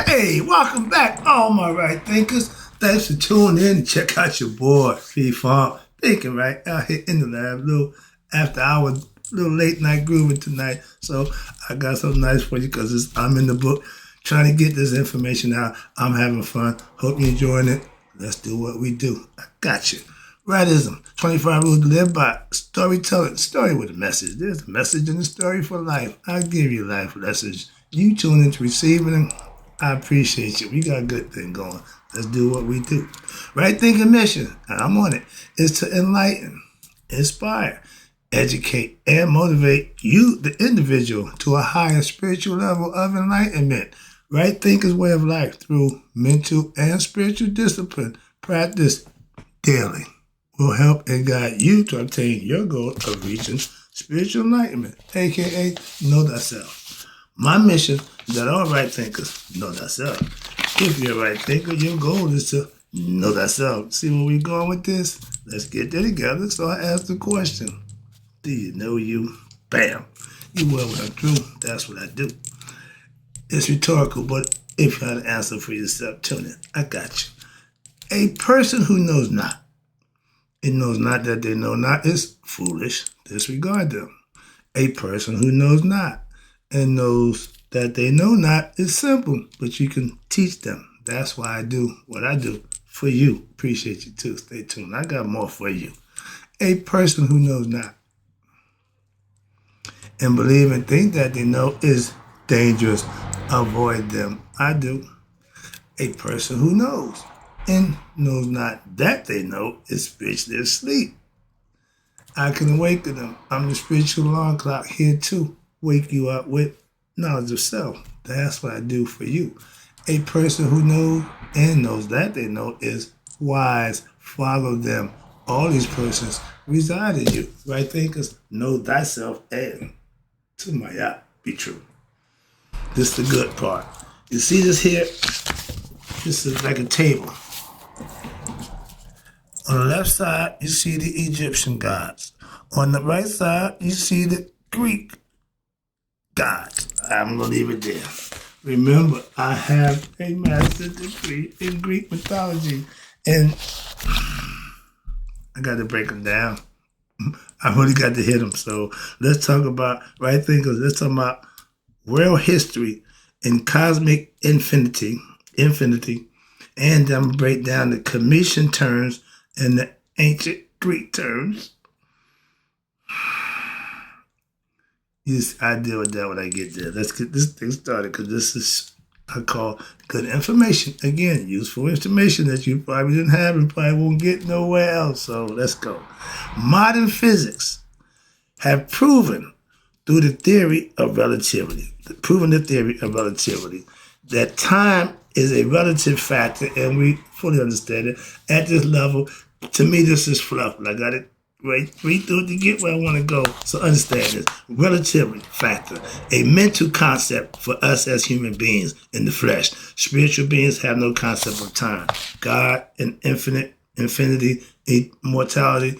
Hey, welcome back, all my right thinkers. Thanks for tuning in. Check out your boy, Fee-Farm, thinking right out here in the lab. Little after hour, little late night grooving tonight. So I got something nice for you because I'm in the book trying to get this information out. I'm having fun. Hope you're enjoying it. Let's do what we do. I got you. Rightism, 25 rules to live by. Storytelling, story with a message. There's a message in the story for life. I give you life lessons. You tune into receiving them. I appreciate you. We got a good thing going. Let's do what we do. Right thinking mission, and I'm on it, is to enlighten, inspire, educate, and motivate you, the individual, to a higher spiritual level of enlightenment. Right thinkers' way of life through mental and spiritual discipline practice daily will help and guide you to obtain your goal of reaching spiritual enlightenment, aka know thyself. My mission is that all right thinkers know thyself. If you're a right thinker, your goal is to know thyself. See where we're going with this? Let's get there together. So I ask the question, do you know you? Bam. You will when I'm through. That's what I do. It's rhetorical, but if you have an answer for yourself, tune in. I got you. A person who knows not, and knows not that they know not, is foolish. Disregard them. A person who knows not and knows that they know not is simple, but you can teach them. That's why I do what I do for you. Appreciate you too. Stay tuned. I got more for you. A person who knows not and believe and think that they know is dangerous. Avoid them. I do. A person who knows and knows not that they know is spiritually asleep. I can awaken them. I'm the spiritual alarm clock here to wake you up with knowledge of self. That's what I do for you. A person who knows and knows that they know is wise. Follow them. All these persons reside in you. Right thinkers, know thyself and to my yacht be true. This is the good part. You see this here? This is like a table. On the left side, you see the Egyptian gods. On the right side, you see the Greek gods. I'm going to leave it there. Remember, I have a master's degree in Greek mythology, and I got to break them down. I really got to hit them. So let's talk about right thinkers. Let's talk about world history and cosmic infinity, and I'm going to break down the Commission terms and the ancient Greek terms. Yes, I deal with that when I get there. Let's get this thing started because this is, I call good information. Again, useful information that you probably didn't have and probably won't get nowhere else. So let's go. Modern physics have proven through the theory of relativity, that time is a relative factor, and we fully understand it. At this level, to me, this is fluff. I got it read through it to get where I want to go. So understand this. Relativity factor, a mental concept for us as human beings in the flesh. Spiritual beings have no concept of time. God and infinity, immortality,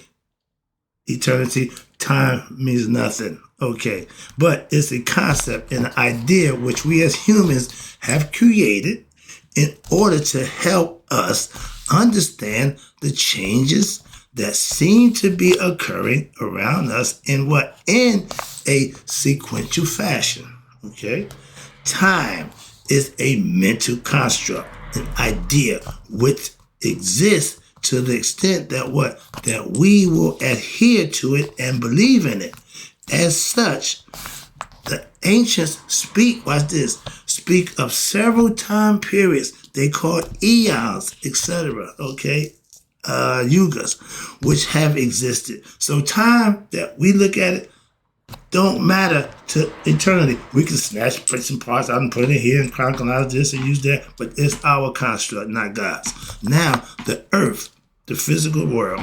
eternity, time means nothing. Okay, but it's a concept and an idea which we as humans have created in order to help us understand the changes that seem to be occurring around us in a sequential fashion. Okay, time is a mental construct, an idea which exists to the extent that we will adhere to it and believe in it. As such, the ancients speak of several time periods they called eons, etc. Okay, yugas, which have existed. So time that we look at it don't matter to eternity. We can put some parts out and put it here and chronologize this and use that, but it's our construct, not God's. Now, the earth, the physical world,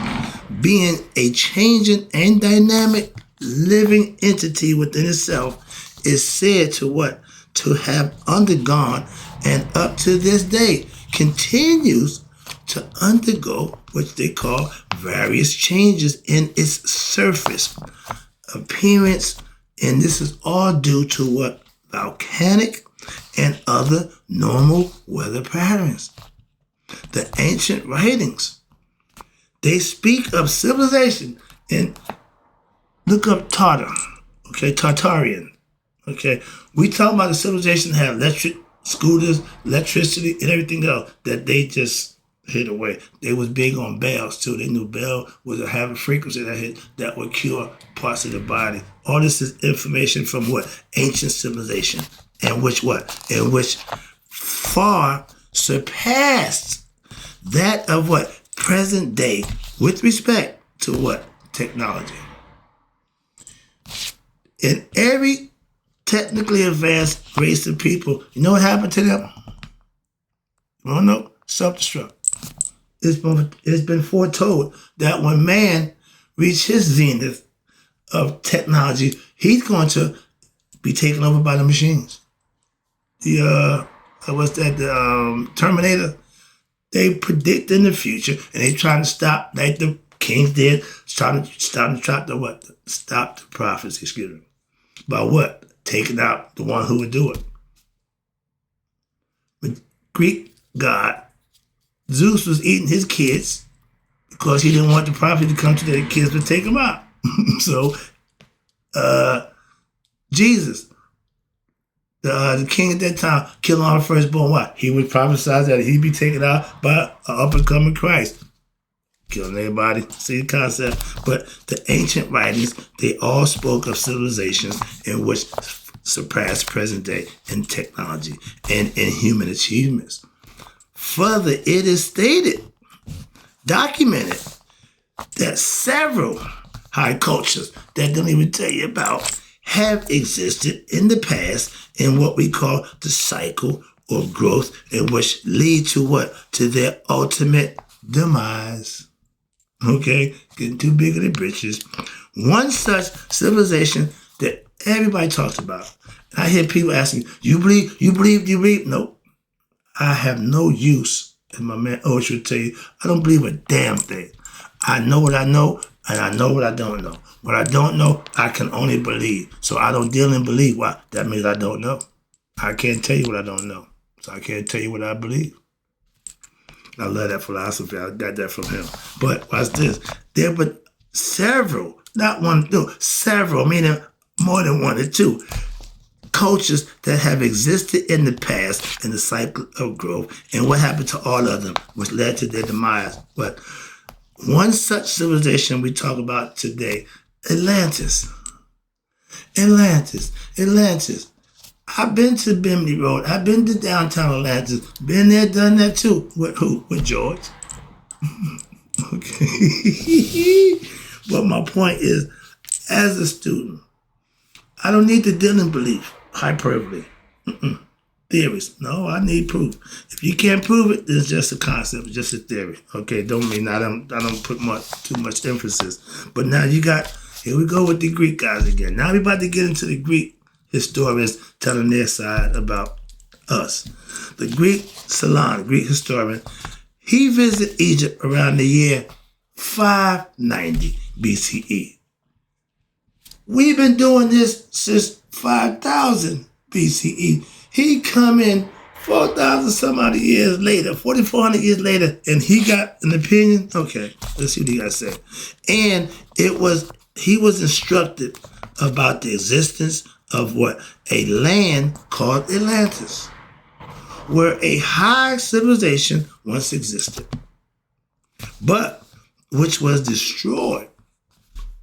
being a changing and dynamic living entity within itself, is said to have undergone and up to this day continues to undergo what they call various changes in its surface, appearance, and this is all due to volcanic and other normal weather patterns. The ancient writings, they speak of civilization, and look up Tartar, okay, Tartarian, okay. We talk about the civilization that had electric scooters, electricity, and everything else that they just hid away. They was big on bells too. They knew bell was a having frequency that would cure parts of the body. All this is information from what? Ancient civilization, and which far surpassed that of what? Present day with respect to what? Technology. In every technically advanced race of people, you know what happened to them? You want to know? Self-destruct. It's been foretold that when man reaches his zenith of technology, he's going to be taken over by the machines. The Terminator? They predict in the future, and they trying to stop, like the kings did, stop the prophets, excuse me. By what? Taking out the one who would do it. The Greek god, Zeus, was eating his kids because he didn't want the prophet to come to their kids to take them out. So, Jesus, the king at that time, killing all the firstborn. Why? He would prophesy that he'd be taken out by an up-and-coming Christ. Killing everybody. See the concept? But the ancient writings, they all spoke of civilizations in which surpassed present day in technology and in human achievements. Further, it is stated, documented, that several high cultures that don't even tell you about have existed in the past in what we call the cycle or growth, in which lead to what? To their ultimate demise. Okay? Getting too big of the britches. One such civilization that everybody talks about. And I hear people asking, you believe? Nope. I have no use, as my man Osh would tell you, I don't believe a damn thing. I know what I know, and I know what I don't know. What I don't know, I can only believe. So I don't deal in belief. Why? That means I don't know. I can't tell you what I don't know. So I can't tell you what I believe. I love that philosophy. I got that from him. But watch this. There were several, not one, no, several, meaning more than one or two, cultures that have existed in the past in the cycle of growth, and what happened to all of them, which led to their demise. But one such civilization we talk about today, Atlantis. I've been to Bimini Road. I've been to downtown Atlantis. Been there, done that too. With who? With George. Okay. But my point is, as a student, I don't need to deal in belief, hyperbole, theories. No, I need proof. If you can't prove it, it's just a concept, it's just a theory. Okay, don't mean I don't put too much emphasis. But now here we go with the Greek guys again. Now we're about to get into the Greek historians telling their side about us. The Greek Solon, Greek historian, he visited Egypt around the year 590 BCE. We've been doing this since 5000 BCE. He come in 4,000 some odd years later, 4,400 years later, and he got an opinion. Okay, let's see what he got to say. And he was instructed about the existence of what? A land called Atlantis, where a high civilization once existed, but which was destroyed.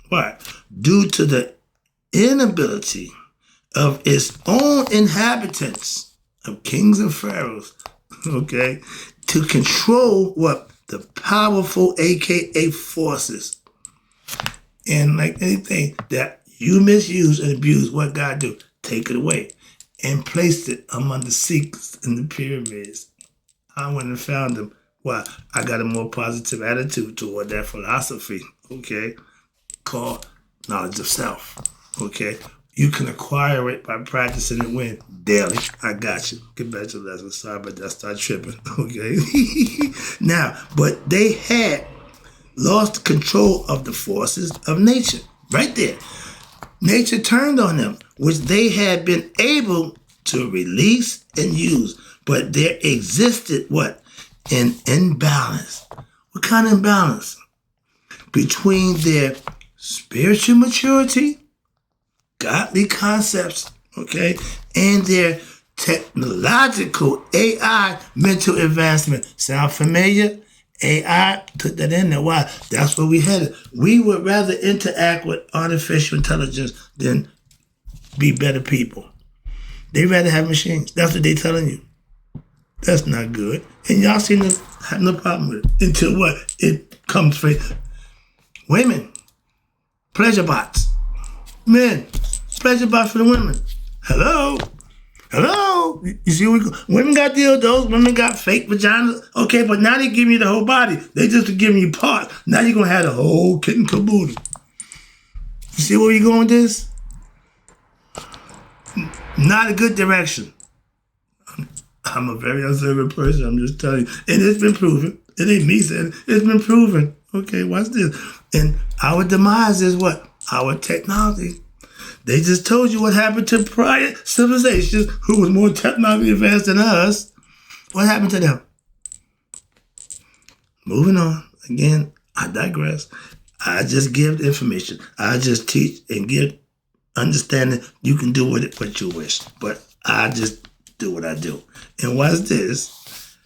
Why? Due to the inability of its own inhabitants, of kings and pharaohs, okay, to control what? The powerful AKA forces. And like anything that you misuse and abuse, what God do? Take it away and placed it among the secrets in the pyramids. I went and found them. Why? I got a more positive attitude toward that philosophy, okay, called knowledge of self, okay? You can acquire it by practicing it when? Daily. I got you. Get back to the lesson. Sorry about that. Start tripping, okay? Now, but they had lost control of the forces of nature. Right there. Nature turned on them, which they had been able to release and use. But there existed what? An imbalance. What kind of imbalance? Between their spiritual maturity, godly concepts, okay, and their technological AI mental advancement. Sound familiar? AI, took that in there. Why? That's where we headed. We would rather interact with artificial intelligence than be better people. They rather have machines. That's what they telling you. That's not good. And y'all seem to have no problem with it. Until what? It comes for women. Pleasure bots. Men. Pleasure bots for the women. Hello? Hello? You see what women got dildos, women got fake vaginas. Okay, but now they give you the whole body. They just giving you parts. Now you're going to have the whole kit and caboodle. You see where you're going with this? Not a good direction. I'm a very observant person. I'm just telling you. And it's been proven. It ain't me saying it. It's been proven. Okay, watch this. And our demise is what? Our technology. They just told you what happened to prior civilizations who was more technologically advanced than us. What happened to them? Moving on. Again, I digress. I just give the information. I just teach and give understanding. You can do with it what you wish. But I just do what I do. And what's this?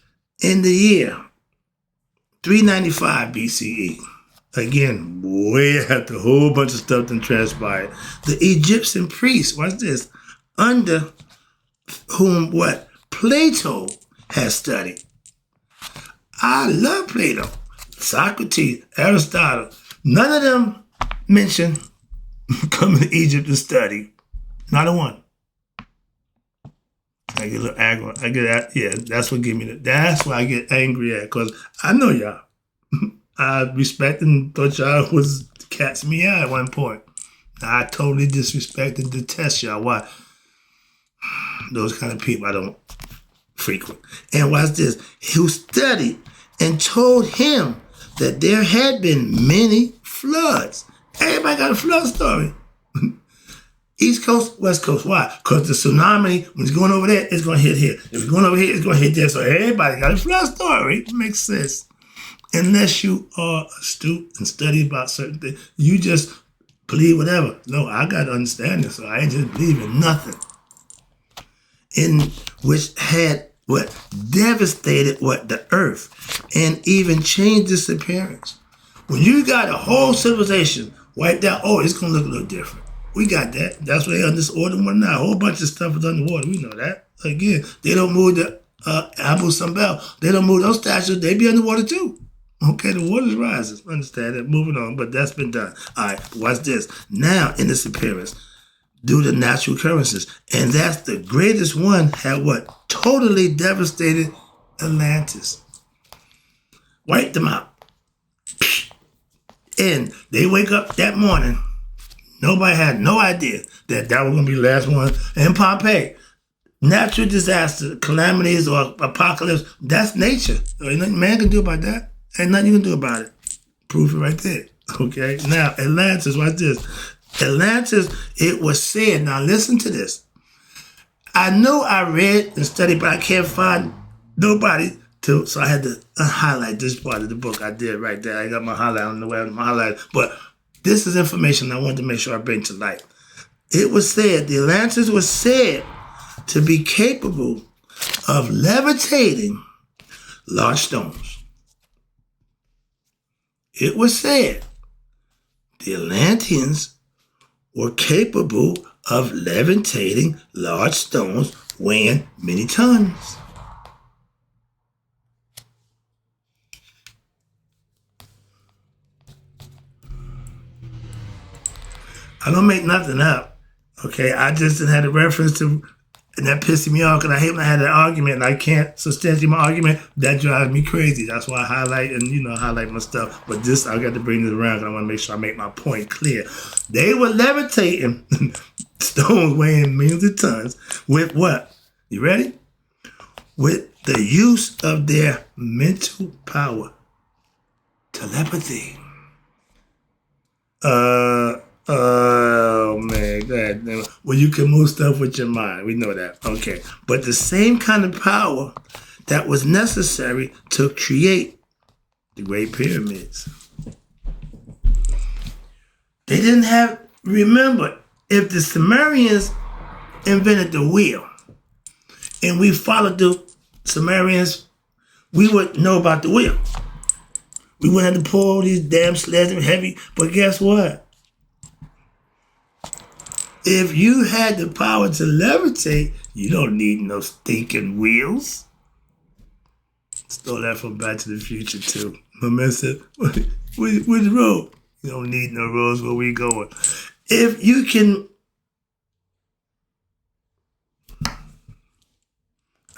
In the year 395 BCE, again, way after a whole bunch of stuff that transpired, the Egyptian priests, what's this? Under whom what? Plato has studied. I love Plato. Socrates, Aristotle, none of them mention coming to Egypt to study. Not a one. I get a little angry. I get, yeah, that's what give me that's why I get angry at, because I know y'all. I respect and thought y'all was cat's meow at one point. I totally disrespect and detest y'all. Why? Those kind of people I don't frequent. And watch this. Who studied and told him that there had been many floods. Everybody got a flood story. East Coast, West Coast. Why? Because the tsunami, when it's going over there, it's going to hit here. If it's going over here, it's going to hit there. So everybody got a flood story. It makes sense. Unless you are astute and study about certain things, you just believe whatever. No, I got to understand this, so I ain't just believing nothing. In which had what devastated what the earth and even changed its appearance. When you got a whole civilization wiped out, oh, it's going to look a little different. We got that. That's why they're on this order one now. A whole bunch of stuff is underwater. We know that. Again, they don't move the Abu Simbel. They don't move those statues. They be underwater too. Okay, the water rises. Understand it. Moving on, but that's been done. All right, watch this. Now, in this appearance, due to natural occurrences, and that's the greatest one, had what? Totally devastated Atlantis. Wiped them out. And they wake up that morning. Nobody had no idea that that was going to be the last one. And Pompeii, natural disaster, calamities or apocalypse, that's nature. Ain't nothing man can do about that. Ain't nothing you can do about it. Proof it right there. Okay? Now, Atlantis, watch this. Atlantis, it was said, now listen to this. I know I read and studied, but I can't find nobody to, so I had to highlight this part of the book. I did right there. I got my highlight on the way, my highlight. But this is information I wanted to make sure I bring to light. It was said, the Atlantis was said to be capable of levitating large stones. It was said the Atlanteans were capable of levitating large stones weighing many tons. I don't make nothing up, okay? I just had a reference to, and that pissed me off because I hate when I had an argument and I can't substantiate my argument. That drives me crazy. That's why I highlight and, highlight my stuff. But this, I got to bring this around because I want to make sure I make my point clear. They were levitating stones weighing millions of tons with what? You ready? With the use of their mental power. Telepathy. Oh man, God. Well, you can move stuff with your mind. We know that. Okay. But the same kind of power that was necessary to create the Great Pyramids. They didn't have, remember, if the Sumerians invented the wheel and we followed the Sumerians, we would know about the wheel. We wouldn't have to pull all these damn sleds and heavy. But guess what? If you had the power to levitate, you don't need no stinking wheels. Stole that from Back to the Future too. My man said, where's the road? You don't need no roads where we going. If you can,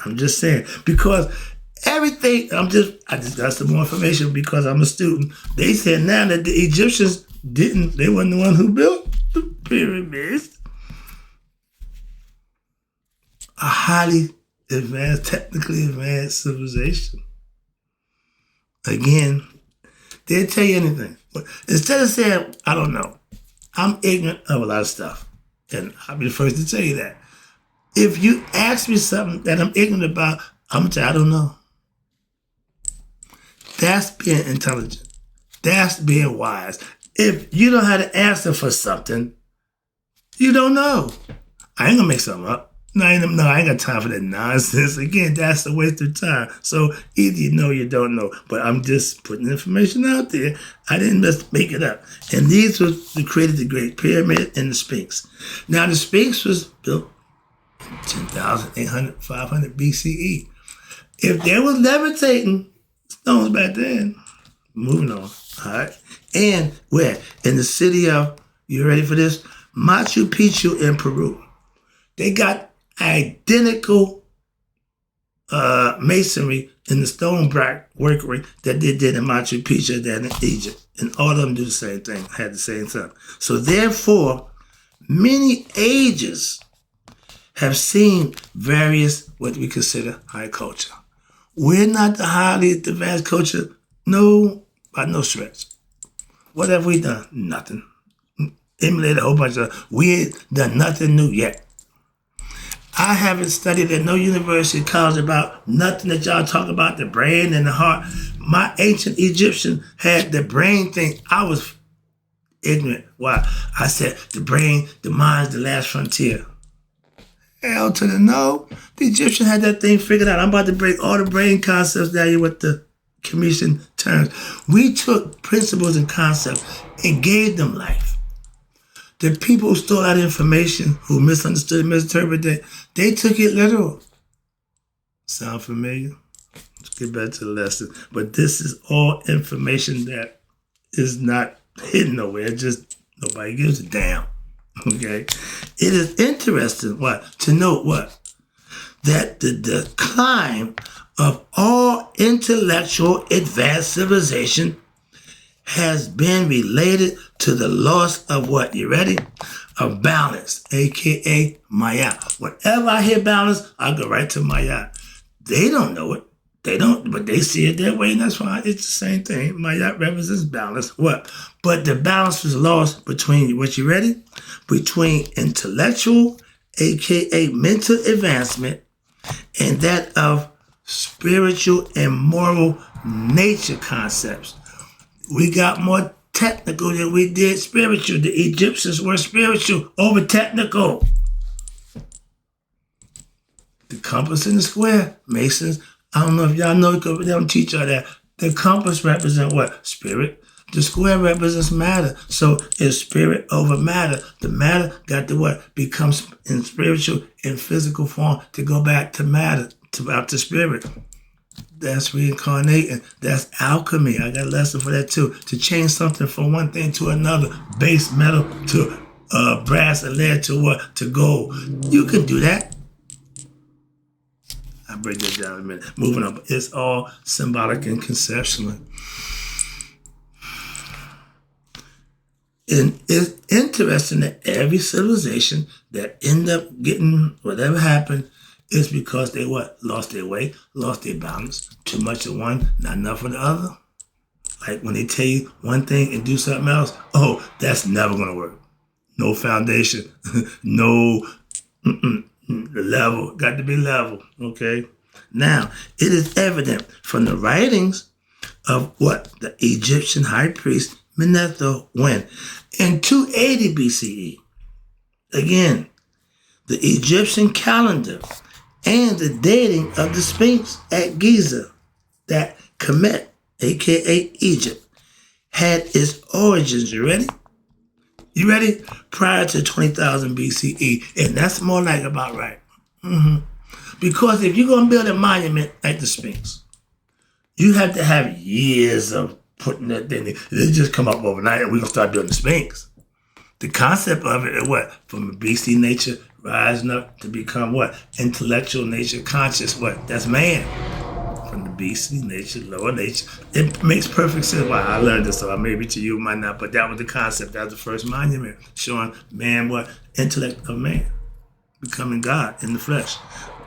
I'm just saying, because everything, I just got some more information because I'm a student. They said now that the Egyptians they weren't the one who built the pyramids. A highly advanced, technically advanced civilization. Again, they'll tell you anything. But instead of saying, I don't know, I'm ignorant of a lot of stuff. And I'll be the first to tell you that. If you ask me something that I'm ignorant about, I'm going to tell you, I don't know. That's being intelligent. That's being wise. If you don't have an answer for something, you don't know. I ain't going to make something up. No, I ain't got time for that nonsense. Again, that's a waste of time. So either you know or you don't know. But I'm just putting information out there. I didn't just make it up. And these were created the Great Pyramid and the Sphinx. Now, the Sphinx was built in 10,800, 500 BCE. If they was levitating stones back then, moving on, all right? And where? In the city of, you ready for this? Machu Picchu in Peru. They got identical masonry in the stone workery that they did in Machu Picchu than in Egypt. And all of them do the same thing, had the same stuff. So therefore, many ages have seen various, what we consider high culture. We're not the highly advanced culture, no, by no stretch. What have we done? Nothing. Emulated a whole bunch of, we ain't done nothing new yet. I haven't studied at no university college about nothing that y'all talk about, the brain and the heart. My ancient Egyptian had the brain thing. I was ignorant. Why? I said the brain, the mind's the last frontier. Hell to the no. The Egyptian had that thing figured out. I'm about to break all the brain concepts down here with the Commission terms. We took principles and concepts and gave them life. The people who stole that information, who misunderstood and misinterpreted it, they took it literal. Sound familiar? Let's get back to the lesson. But this is all information that is not hidden nowhere. Just nobody gives a damn. Okay? It is interesting, to note what? That the decline of all intellectual advanced civilization has been related to the loss of what? You ready? Of balance, a.k.a. Mayat. Whenever I hear balance, I go right to Mayat. They don't know it. They don't, but they see it that way, and that's fine. It's the same thing. Mayat represents balance. What? But the balance was lost between, what you ready? Between intellectual, a.k.a. mental advancement, and that of spiritual and moral nature concepts. We got more technical than we did spiritual. The Egyptians were spiritual over technical. The compass and the square, Masons, I don't know if y'all know, they don't teach y'all that. The compass represents what? Spirit. The square represents matter. So it's spirit over matter. The matter got to what? Becomes in spiritual and physical form to go back to matter, to spirit. That's reincarnating. That's alchemy. I got a lesson for that too. To change something from one thing to another. Base metal to brass and lead to what? To gold. You can do that. I'll break that down in a minute. Moving on. It's all symbolic and conceptual. And it's interesting that every civilization that end up getting whatever happened is because they what? Lost their way, lost their balance. Too much of one, not enough of the other. Like when they tell you one thing and do something else, oh, that's never going to work. No foundation. No level. Got to be level. Okay. Now, it is evident from the writings of what the Egyptian high priest Menetho when in 280 BCE. Again, the Egyptian calendar and the dating of the Sphinx at Giza, that Kemet, aka Egypt, had its origins. You ready? You ready? Prior to 20,000 BCE, and that's more like about right. Because if you're going to build a monument like the Sphinx, you have to have years of putting that thing. It didn't just come up overnight and we're going to start building the Sphinx. The concept of it is what? From a beastly nature rising up to become what? Intellectual nature, conscious what? That's man. From the beastly nature, lower nature. It makes perfect sense. Why I learned this, so maybe to you might not, but that was the concept. That was the first monument showing man what? Intellect of man. Becoming God in the flesh.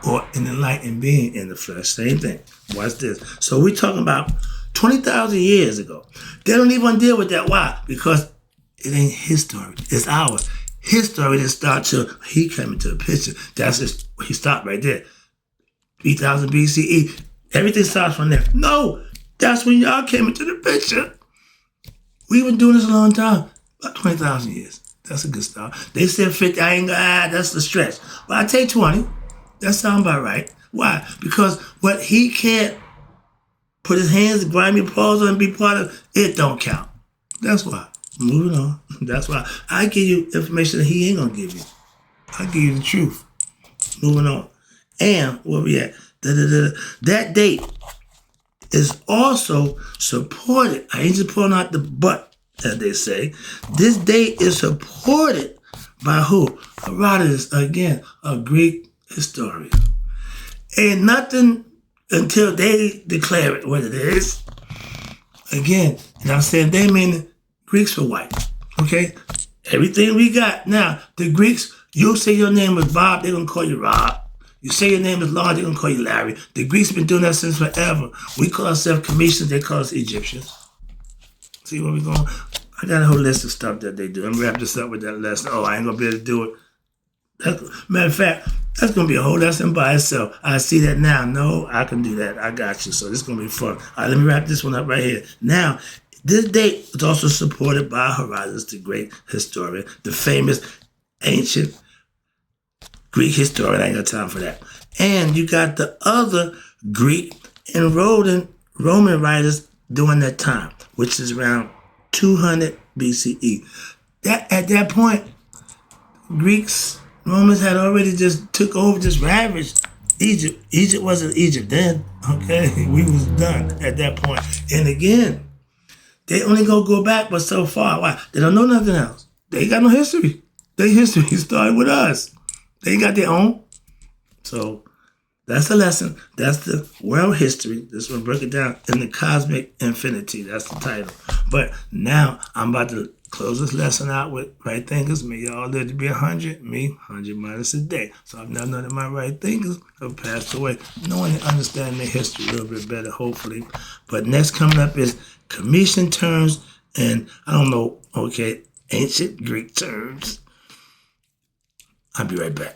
Or an enlightened being in the flesh. Same thing. Watch this. So we're talking about 20,000 years ago. They don't even deal with that. Why? Because it ain't his story. It's ours. His story didn't start till he came into the picture. That's just, he stopped right there. 3000 BCE. Everything starts from there. No, that's when y'all came into the picture. We've been doing this a long time. About 20,000 years. That's a good start. They said 50. I ain't gonna, that's the stretch. But I take 20. That sounds about right. Why? Because what he can't put his hands, grimy paws on and be part of, it don't count. That's why. Moving on. That's why I give you information that he ain't gonna give you. I give you the truth. Moving on. And where we at? That date is also supported. I ain't just pulling out the butt, as they say. This date is supported by who? Herodotus, again, a Greek historian. Ain't nothing until they declare it what it is. Again, and I'm saying they mean Greeks were white. Okay? Everything we got. Now, the Greeks, you say your name was Bob, they're going to call you Rob. You say your name is Lord, they're going to call you Larry. The Greeks been doing that since forever. We call ourselves Cometians, they call us Egyptians. See where we going? I got a whole list of stuff that they do. I'm going to wrap this up with that lesson. Oh, I ain't going to be able to do it. Matter of fact, that's going to be a whole lesson by itself. I see that now. No, I can do that. I got you. So this is going to be fun. All right, let me wrap this one up right here. Now, this date is also supported by Herodotus, the great historian, the famous ancient Greek historian. I ain't got time for that. And you got the other Greek and Roman writers during that time, which is around 200 BCE. At that point, Greeks, Romans had already just took over, just ravaged Egypt. Egypt wasn't Egypt then, okay? We was done at that point. And again, they only go back but so far. Why? They don't know nothing else. They ain't got no history. Their history started with us. They ain't got their own. So that's the lesson. That's the world history. This one break it down in the cosmic infinity. That's the title. But now I'm about to close this lesson out with right thinkers. May y'all live to be 100. Me, 100 minus a day. So I've now known that my right thinkers have passed away, knowing and understanding their history a little bit better, hopefully. But next coming up is Commission terms and, I don't know, okay, ancient Greek terms. I'll be right back.